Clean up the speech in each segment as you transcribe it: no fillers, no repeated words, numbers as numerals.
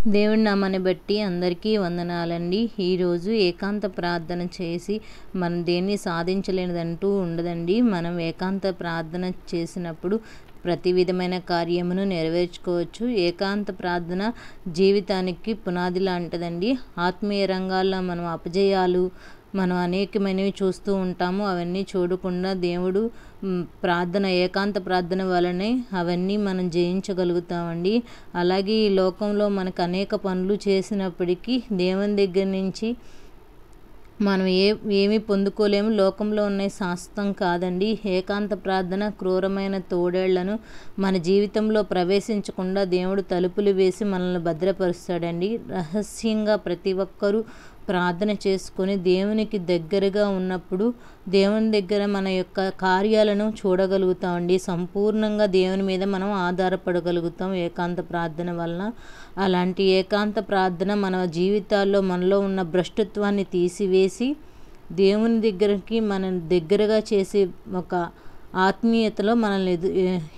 దేవుడి నామాన్ని బట్టి అందరికీ వందనాలండి. ఈరోజు ఏకాంత ప్రార్థన చేసి మనం దేన్ని సాధించలేనిదంటూ ఉండదండి. మనం ఏకాంత ప్రార్థన చేసినప్పుడు ప్రతి విధమైన కార్యమును నెరవేర్చుకోవచ్చు. ఏకాంత ప్రార్థన జీవితానికి పునాది లాంటిదండి. ఆత్మీయ రంగాల్లో మనం అపజయాలు మనం అనేకమైనవి చూస్తూ ఉంటాము. అవన్నీ చూడకుండా దేవుడు ప్రార్థన ఏకాంత ప్రార్థన వలనే అవన్నీ మనం జయించగలుగుతామండి. అలాగే ఈ లోకంలో మనకు అనేక పనులు చేసినప్పటికీ దేవుని దగ్గర నుంచి మనం ఏమీ పొందుకోలేము. లోకంలో ఉన్నాయి శాశ్వతం కాదండి. ఏకాంత ప్రార్థన క్రూరమైన తోడేళ్లను మన జీవితంలో ప్రవేశించకుండా దేవుడు తలుపులు వేసి మనల్ని భద్రపరుస్తాడండి. రహస్యంగా ప్రతి ఒక్కరూ ప్రార్థన చేసుకొని దేవునికి దగ్గరగా ఉన్నప్పుడు దేవుని దగ్గర మన యొక్క కార్యాలను చూడగలుగుతామండి. సంపూర్ణంగా దేవుని మీద మనం ఆధారపడగలుగుతాం ఏకాంత ప్రార్థన వలన. అలాంటి ఏకాంత ప్రార్థన మన జీవితాల్లో మనలో ఉన్న భ్రష్టత్వాన్ని తీసివేసి దేవుని దగ్గరికి మనం దగ్గరగా చేసే ఒక ఆత్మీయతలో మనల్ని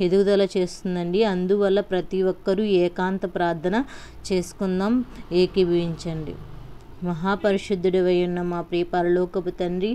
ఎదుగుదల చేస్తుందండి. అందువల్ల ప్రతి ఒక్కరూ ఏకాంత ప్రార్థన చేసుకుందాం. ఏకీభవించండి. మహాపరిశుద్ధుడివై ఉన్న మా ప్రియ పరలోకపు తండ్రి,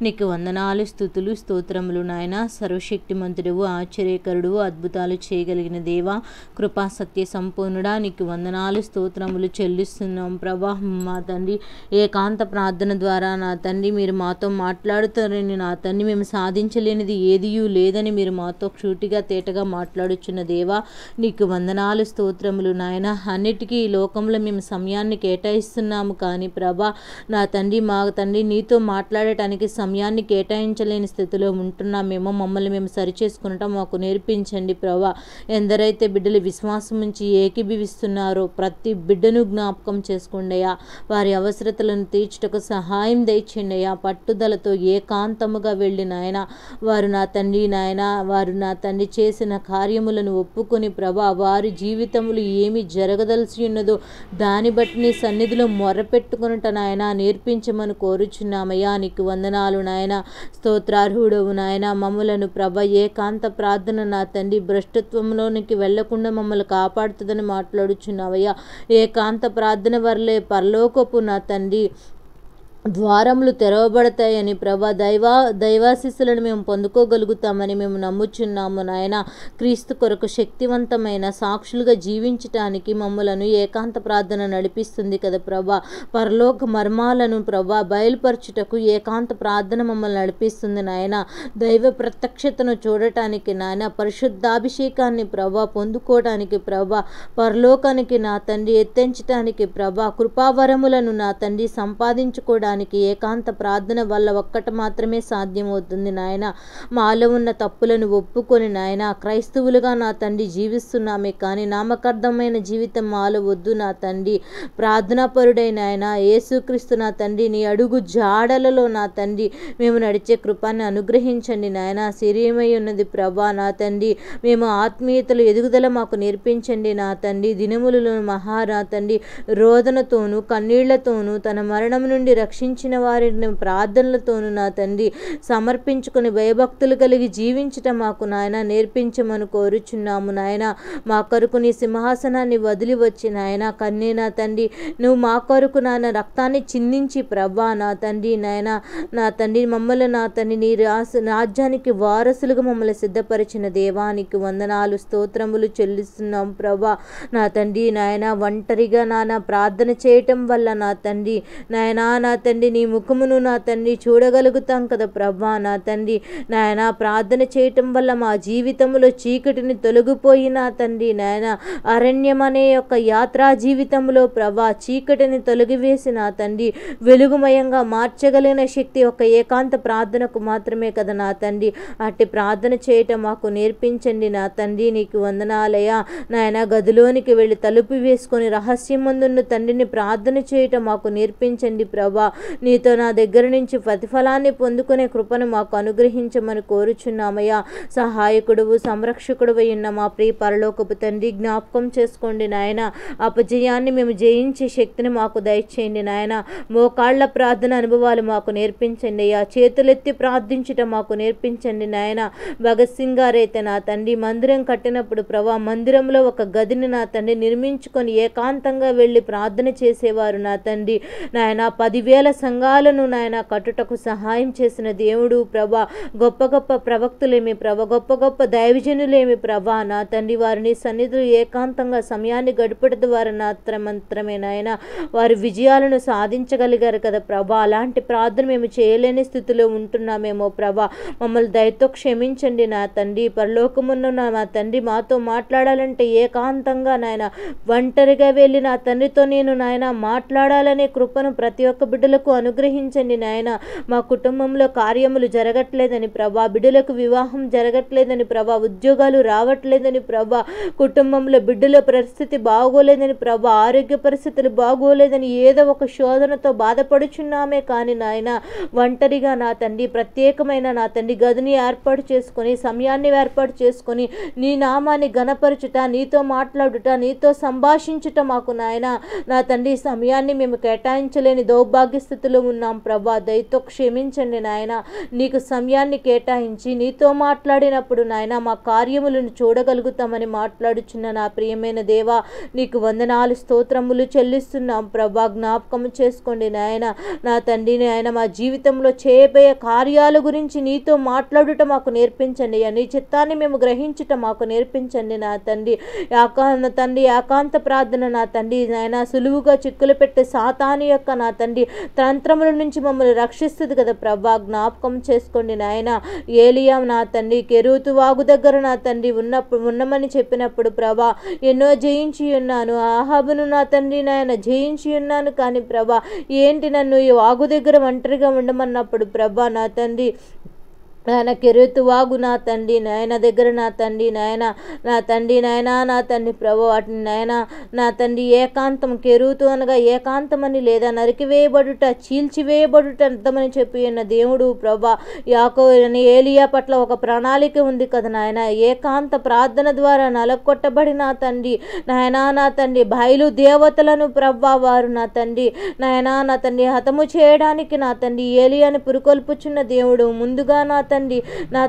నీకు వందనాలు, స్తుతులు, స్తోత్రములు నాయన. సర్వశక్తిమంతుడువు, ఆశ్చర్యకరుడు, అద్భుతాలు చేయగలిగిన దేవా, కృపా సత్య సంపూర్ణుడా, నీకు వందనాలు, స్తోత్రములు చెల్లిస్తున్నాం ప్రభా. మా తండ్రి, ఏకాంత ప్రార్థన ద్వారా నా తండ్రి మీరు మాతో మాట్లాడుతారని నా తండ్రి, మేము సాధించలేనిది ఏదియూ లేదని మీరు మాతో క్షూటిగా తేటగా మాట్లాడుచున్న దేవా, నీకు వందనాలు, స్తోత్రములు నాయన. అన్నిటికీ ఈ లోకంలో మేము సమయాన్ని కేటాయిస్తున్నాము, కానీ ప్రభా నా తండ్రి, మా తండ్రి నీతో మాట్లాడటానికి సమయాన్ని కేటాయించలేని స్థితిలో ఉంటున్నామేమో. మమ్మల్ని మేము సరిచేసుకునటం మాకు నేర్పించండి ప్రభా. ఎందరైతే బిడ్డలు విశ్వాసం నుంచి ఏకీభవిస్తున్నారో ప్రతి బిడ్డను జ్ఞాపకం చేసుకోండియా. వారి అవసరతలను తీర్చుటకు సహాయం దయచేయండియా. పట్టుదలతో ఏకాంతముగా వెళ్ళి నాయన వారు నా తండ్రి వారు నా తండ్రి చేసిన కార్యములను ఒప్పుకొని ప్రభా వారి జీవితములు ఏమి జరగదలసి ఉన్నదో దాన్ని బట్టి నీ సన్నిధిలో మొరపెట్టుకున్నట నాయన నేర్పించమని కోరుచున్నామయ్యా. నీకు వందనాలు నాయన. స్తోత్రార్హుడవు నాయన. మమ్మలను ప్రభ ఏకాంత ప్రార్థన నా తండ్రి భ్రష్టత్వంలోనికి వెళ్లకుండా మమ్మల్ని కాపాడుతుందని మాట్లాడుచున్నావయ్యా. ఏకాంత ప్రార్థన వరలే పరలోకపు నా తండ్రి ద్వారములు తెరవబడతాయని ప్రభా దైవాశీస్సులను మేము పొందుకోగలుగుతామని మేము నమ్ముచున్నాము నాయన. క్రీస్తు కొరకు శక్తివంతమైన సాక్షులుగా జీవించటానికి మమ్మలను ఏకాంత ప్రార్థన నడిపిస్తుంది కదా ప్రభా. పరలోక మర్మాలను ప్రభా బయలుపరచుటకు ఏకాంత ప్రార్థన మమ్మల్ని నడిపిస్తుంది నాయన. దైవ ప్రత్యక్షతను చూడటానికి నాయన, పరిశుద్ధాభిషేకాన్ని ప్రభా పొందుకోవటానికి ప్రభా, పరలోకానికి నా తండ్రి ఎత్తించటానికి ప్రభా, కృపావరములను నా తండ్రి సంపాదించుకోవడానికి ఏకాంత ప్రార్థన వల్ల ఒక్కటి మాత్రమే సాధ్యమవుతుంది నాయన. మాలో ఉన్న తప్పులను ఒప్పుకొని నాయన క్రైస్తవులుగా నా తండ్రి జీవిస్తున్నామే, కానీ నామకార్థమైన జీవితం మాలో వద్దు నా తండ్రి. ప్రార్థనాపరుడైన ఆయన యేసుక్రీస్తు నా తండ్రి నీ అడుగు జాడలలో నా తండ్రి మేము నడిచే కృపాన్ని అనుగ్రహించండి నాయన. శరీరమై ఉన్నది ప్రభా నా తండ్రి, మేము ఆత్మీయతలు ఎదుగుదల మాకు నేర్పించండి నా తండ్రి. దినములలో నా తండ్రి రోదనతోనూ కన్నీళ్లతోనూ తన మరణం నుండి రక్షించిన వారిని ప్రార్థనలతోనూ నా తండ్రి సమర్పించుకొని భయభక్తులు కలిగి జీవించటం మాకు నాయన నేర్పించమని కోరుచున్నాము నాయన. మా కొరకు నీ సింహాసనాన్ని వదిలి వచ్చి నాయన కన్నే నా తండ్రి నువ్వు మా కొరకు నాయన రక్తాన్ని చిందించి ప్రభా నా తండ్రి నా తండ్రి మమ్మల్ని నా తండ్రి నీ రాజ్యానికి వారసులుగా మమ్మల్ని సిద్ధపరిచిన దేవానికి వందనాలు, స్తోత్రములు చెల్లిస్తున్నాం ప్రభా. నా తండ్రి నాయన ఒంటరిగా నాన్న ప్రార్థన చేయటం వల్ల నా తండ్రి నా తండ్రి నీ ముఖమును నా తండ్రి చూడగలుగుతాం కదా ప్రభా. నా తండ్రి నాయన ప్రార్థన చేయటం వల్ల మా జీవితంలో చీకటిని తొలగిపోయి నా తండ్రి నాయన అరణ్యం అనే యొక్క యాత్రా జీవితంలో ప్రభా చీకటిని తొలగివేసి నా తండ్రి వెలుగుమయంగా మార్చగలిగిన శక్తి ఒక ఏకాంత ప్రార్థనకు మాత్రమే కదా నా తండ్రి. అట్టి ప్రార్థన చేయటం మాకు నేర్పించండి నా తండ్రి. నీకు వందనాలయ్యా నాయన. గదిలోనికి వెళ్ళి తలుపు వేసుకొని రహస్యం ముందున్న తండ్రిని ప్రార్థన చేయటం మాకు నేర్పించండి ప్రభా. నీతో నా దగ్గర నుంచి ప్రతిఫలాన్ని పొందుకునే కృపను మాకు అనుగ్రహించమని కోరుచున్నామయ్యా. సహాయకుడువు సంరక్షకుడు ఉన్న మా ప్రియ పరలోకపు తండ్రి, జ్ఞాపకం చేసుకోండి నాయన. అపజయాన్ని మేము జయించే శక్తిని మాకు దయచేయండి నాయన. మోకాళ్ల ప్రార్థన అనుభవాలు మాకు నేర్పించండి అయ్యా. చేతులెత్తి ప్రార్థించటం మాకు నేర్పించండి నాయన. భగత్ సింగ్ గారైతే నా తండ్రి మందిరం కట్టినప్పుడు ప్రభా, మందిరంలో ఒక గదిని నా తండ్రి నిర్మించుకొని ఏకాంతంగా వెళ్ళి ప్రార్థన చేసేవారు నా తండ్రి. నాయన 10,000 సంఘాలను నాయన కట్టుటకు సహాయం చేసిన దేవుడు ప్రభా. గొప్ప గొప్ప ప్రవక్తులేమి ప్రభా, గొప్ప గొప్ప దైవజనులేమి ప్రభా నా తండ్రి, వారిని సన్నిధులు ఏకాంతంగా సమయాన్ని గడిపేట ద్వారా మాత్రమే నాయన వారి విజయాలను సాధించగలిగారు కదా ప్రభా. అలాంటి ప్రార్థన మేము చేయలేని స్థితిలో ఉంటున్నామేమో ప్రభా. మమ్మల్ని దయతో క్షమించండి నా తండ్రి. పరలోకమున్న నా తండ్రి మాతో మాట్లాడాలంటే ఏకాంతంగా నాయన ఒంటరిగా వెళ్ళి నా తండ్రితో నేను నాయన మాట్లాడాలనే కృపను ప్రతి ఒక్క బిడ్డలకు అనుగ్రహించండి నాయన. మా కుటుంబంలో కార్యములు జరగట్లేదని ప్రభా, బిడ్డలకు వివాహం జరగట్లేదని ప్రభా, ఉద్యోగాలు రావట్లేదని ప్రభా, కుటుంబంలో బిడ్డల పరిస్థితి బాగోలేదని ప్రభా, ఆరోగ్య పరిస్థితులు బాగోలేదని ఏదో ఒక శోధనతో బాధపడుచున్నామే కానీ నాయన ఒంటరిగా నా తండ్రి ప్రత్యేకమైన నా తండ్రి గదిని ఏర్పాటు చేసుకొని, సమయాన్ని ఏర్పాటు చేసుకొని నీ నామాన్ని ఘనపరచుట, నీతో మాట్లాడుట, నీతో సంభాషించుట మాకు నాయన నా తండ్రి సమయాన్ని మేము కేటాయించలేని దౌర్భాగ్య స్థితిలో ఉన్నాం ప్రభా. దయతో క్షమించండి నాయన. నీకు సమయాన్ని కేటాయించి నీతో మాట్లాడినప్పుడు నాయన మా కార్యములను చూడగలుగుతామని మాట్లాడుచున్న నా ప్రియమైన దేవా, నీకు వందనాలు స్తోత్రములు చెల్లిస్తున్నాం ప్రభా. జ్ఞాపకం చేసుకోండి నాయన. నా తండ్రి నాయన మా జీవితంలో చేయబోయే కార్యాల గురించి నీతో మాట్లాడుట మాకు నేర్పించండి. నీ చిత్తాన్ని మేము గ్రహించుట మాకు నేర్పించండి నా తండ్రి. ఏకాంత ప్రార్థన నా తండ్రి నాయన సులువుగా చిక్కులు పెట్టే సాతాను యొక్క నా తండ్రి తంత్రముల నుంచి మమ్మల్ని రక్షిస్తుంది కదా ప్రభా. జ్ఞాపకం చేసుకోండి నాయన. ఏలియా నా తండ్రి కెరూతు వాగు దగ్గర నా తండ్రి ఉన్నమని చెప్పినప్పుడు ప్రభా ఎన్నో జయించి ఉన్నాను, ఆహాబును నా తండ్రి నాయన జయించి ఉన్నాను, కానీ ప్రభా ఏంటి నన్ను ఈ వాగు దగ్గర ఒంటరిగా ఉండమన్నప్పుడు ప్రభా నా తండ్రి నాయన కెరూతు వాగు నా తండ్రి నాయన దగ్గర నా తండ్రి నాయన నా తండ్రి ప్రభు వాటిని నాయన నా తండ్రి ఏకాంతం, కెరూతు అనగా ఏకాంతమని లేదా నరికివేయబడుట, చీల్చివేయబడుట అర్థమని చెప్పి ఉన్న దేవుడు ప్రభా. ఏలియా పట్ల ఒక ప్రణాళిక ఉంది కదా నాయన. ఏకాంత ప్రార్థన ద్వారా నలకొట్టబడి నా తండ్రి నా తండ్రి బయలు దేవతలను ప్రభా వారు నా తండ్రి నా తండ్రి హతము చేయడానికి నా తండ్రి ఏలియాని పురుకొల్పుచున్న దేవుడు. ముందుగా నా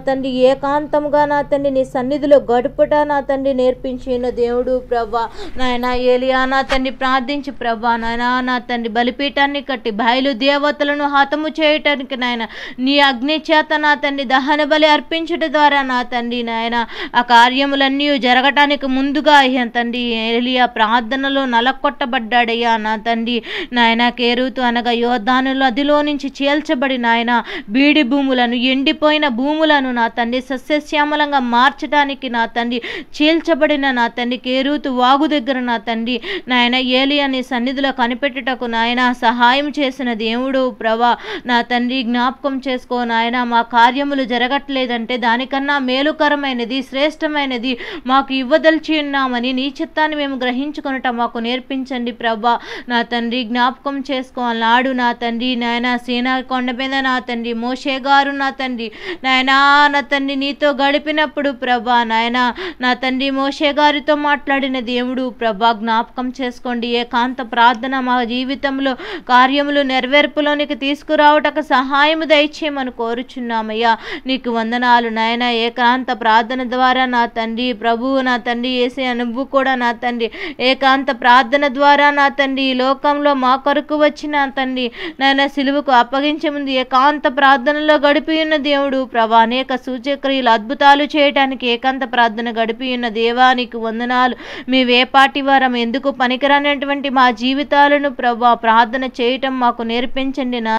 తండ్రి ఏకాంతముగా నా తండ్రి నీ సన్నిధిలో గడుపుట నా తండ్రి నేర్పించిన దేవుడు ప్రభా. నాయన ఏలియా నా తండ్రి ప్రార్థించి ప్రభా నాయన నా తండ్రి బలిపీఠాన్ని కట్టి బయలు దేవతలను హతము చేయటానికి నాయన నీ అగ్ని చేత నా తండ్రి దహన బలి అర్పించట ద్వారా నా తండ్రి నాయన ఆ కార్యములన్నీ జరగటానికి ముందుగా తండ్రి ఏలియా ప్రార్థనలో నలకొట్టబడ్డాడయ్యా నా తండ్రి నాయన. కెరూతు అనగా యోర్దాను నదిలో నుంచి చీల్చబడి నాయన బీడి భూములను, ఎండిపోయిన భూములను నా తండ్రి సస్యశ్యామలంగా మార్చడానికి నా తండ్రి చీల్చబడిన నా తండ్రి కెరూతు వాగు దగ్గర నా తండ్రి నాయన ఏలియాని సన్నిధిలో కనిపెట్టుటకు నాయన సహాయం చేసిన దేవుడు ప్రభా. నా తండ్రి జ్ఞాపకం చేసుకో నాయన. మా కార్యములు జరగట్లేదంటే దానికన్నా మేలుకరమైనది, శ్రేష్టమైనది మాకు ఇవ్వదలిచి ఉన్నామని నీ చిత్తాన్ని మేము గ్రహించుకొనటం మాకు నేర్పించండి ప్రభా. నా తండ్రి జ్ఞాపకం చేసుకోనాడు నా తండ్రి నాయన సీనా కొండ మీద నా తండ్రి మోషే గారు నా తండ్రి నాయనా నా తండ్రి నీతో గడిపినప్పుడు ప్రభా నాయన నా తండ్రి మోషే గారితో మాట్లాడిన దేవుడు ప్రభా. జ్ఞాపకం చేసుకోండి. ఏకాంత ప్రార్థన మా జీవితంలో కార్యములు నెరవేర్పులోనికి తీసుకురావటకు సహాయము దయచేయమని కోరుచున్నామయ్యా. నీకు వందనాలు నాయన. ఏకాంత ప్రార్థన ద్వారా నా తండ్రి ప్రభువు నా తండ్రి యేసయ్య నువ్వు కూడా నా తండ్రి ఏకాంత ప్రార్థన ద్వారా నా తండ్రి ఈ లోకంలో మా కొరకు వచ్చిన తండ్రి నాయన సిలువకు అప్పగించే ముందు ఏకాంత ప్రార్థనలో గడిపి ఉన్న దేవుడు ప్రభా. అనేక సూచక్రియలు అద్భుతాలు చేయడానికి ఏకాంత ప్రార్థన గడిపి ఉన్న దేవానికి వందనాలు. మేవే పాటి వారం ఎందుకు పనికిరానటువంటి మా జీవితాలను ప్రభా ప్రార్థన చేయటం మాకు నేర్పించండి నా